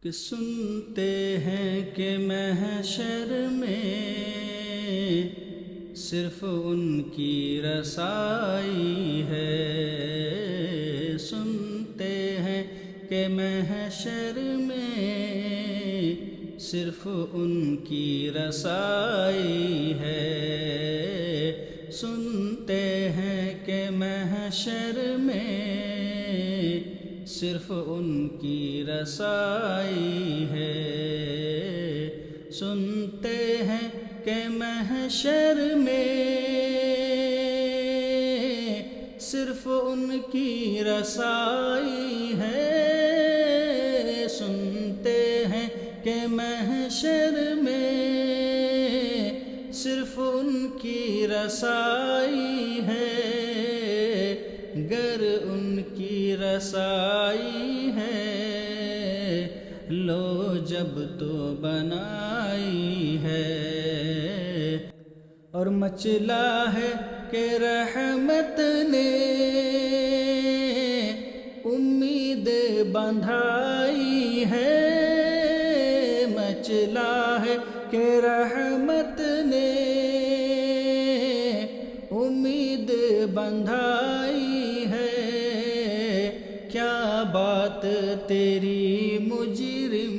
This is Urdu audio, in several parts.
کہ سنتے ہیں کہ محشر میں صرف ان کی رسائی ہے۔ سنتے ہیں کہ محشر میں صرف ان کی رسائی ہے۔ سنتے ہیں کہ محشر میں صرف ان کی رسائی ہے۔ سنتے ہیں کہ محشر میں صرف ان کی رسائی ہے۔ سنتے ہیں کہ محشر میں صرف ان کی رسائی ہے۔ گر ان کی رسائی ہے لو جب تو بنائی ہے، اور مچلا ہے کہ رحمت نے امید بندھائی ہے۔ مچلا ہے کہ رحمت نے امید بندھائی ہے۔ کیا بات تیری مجرم،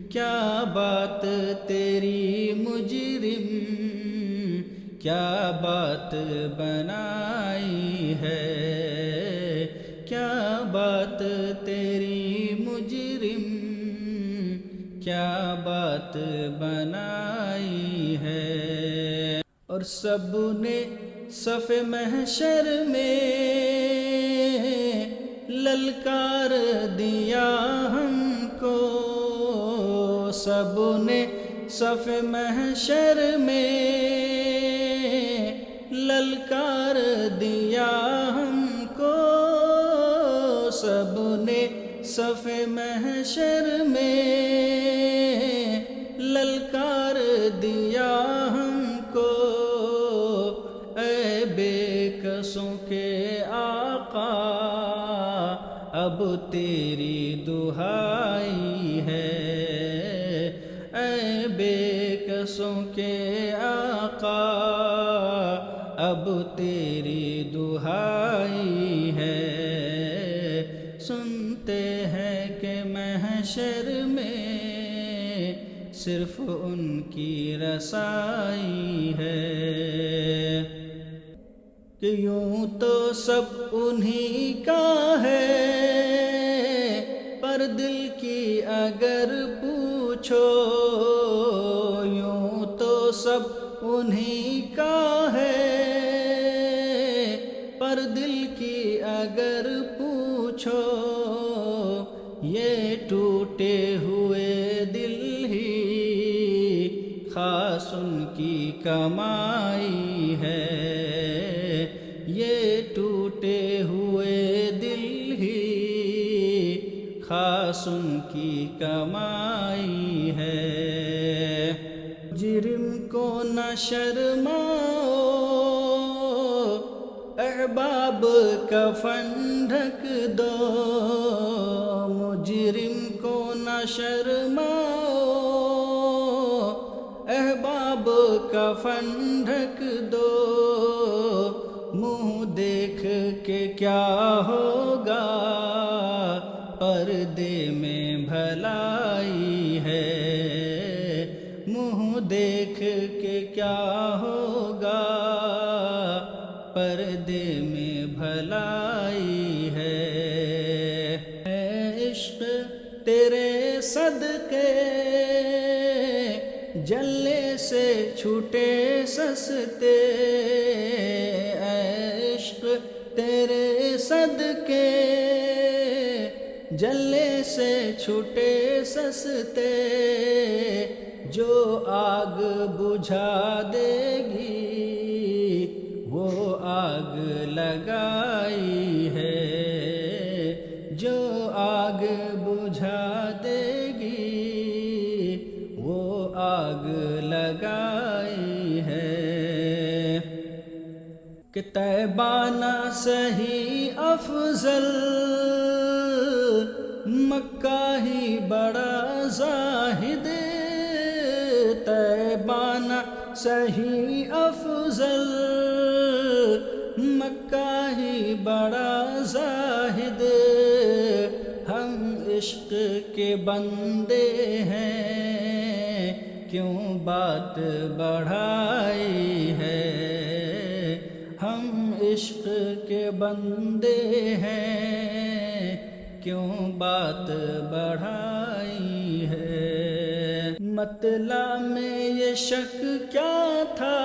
کیا بات تیری مجرم، کیا بات بنائی ہے۔ کیا بات تیری مجرم، کیا بات بنائی ہے۔ اور سب نے صف محشر میں للکار دیا ہم کو۔ سب نے صف محشر میں للکار دیا ہم کو۔ سب نے صف محشر میں للکار دیا ہم کو۔ اے بے کسوں کے آقا اب تیری دہائی ہے۔ اے بے کسوں کے آقا اب تیری دہائی ہے۔ سنتے ہیں کہ محشر میں صرف ان کی رسائی ہے۔ کہ یوں تو سب انہی کا ہے، پر دل کی اگر پوچھو یوں تو سب انہی کا ہے، پر دل کی اگر پوچھو یہ ٹوٹے ہوئے دل ہی خاص ان کی کمائی ہے۔ یہ ٹوٹے ہوئے دل ہی خاص ان کی کمائی ہے۔ مجرم کو نہ شرماؤ احباب کفن ڈھک دو۔ مجرم کو نہ شرماؤ احباب کفن ڈھک دو۔ منہ دیکھ کے کیا ہوگا پردے میں بھلائی ہے۔ منہ دیکھ کے کیا ہوگا پردے میں بھلائی ہے۔ اے عشق تیرے صدقے جلنے سے چھوٹے سستے۔ اے عشق تیرے صدقے جلنے سے چھوٹے سستے۔ جو آگ بجھا دے گی وہ آگ لگائی ہے۔ جو آگ بجھا دے گی وہ آگ لگائی ہے۔ کہ طیبہ نہ سہی افضل مکہ ہی بڑا زاہد طیبانہ صحیح افضل، مکہ ہی بڑا زاہد، ہم عشق کے بندے ہیں کیوں بات بڑھائی ہے، ہم عشق کے بندے ہیں کیوں بات بڑھائی ہے۔ مطلع میں یہ شک کیا تھا،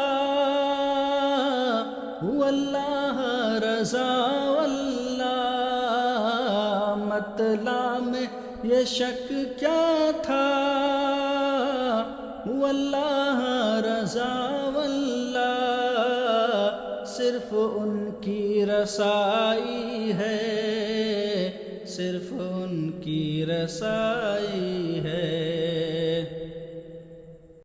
واللہ رضا واللہ، مطلع میں یہ شک کیا تھا، واللہ رضا واللہ، صرف ان کی رسائی ہے، صرف ان کی رسائی ہے۔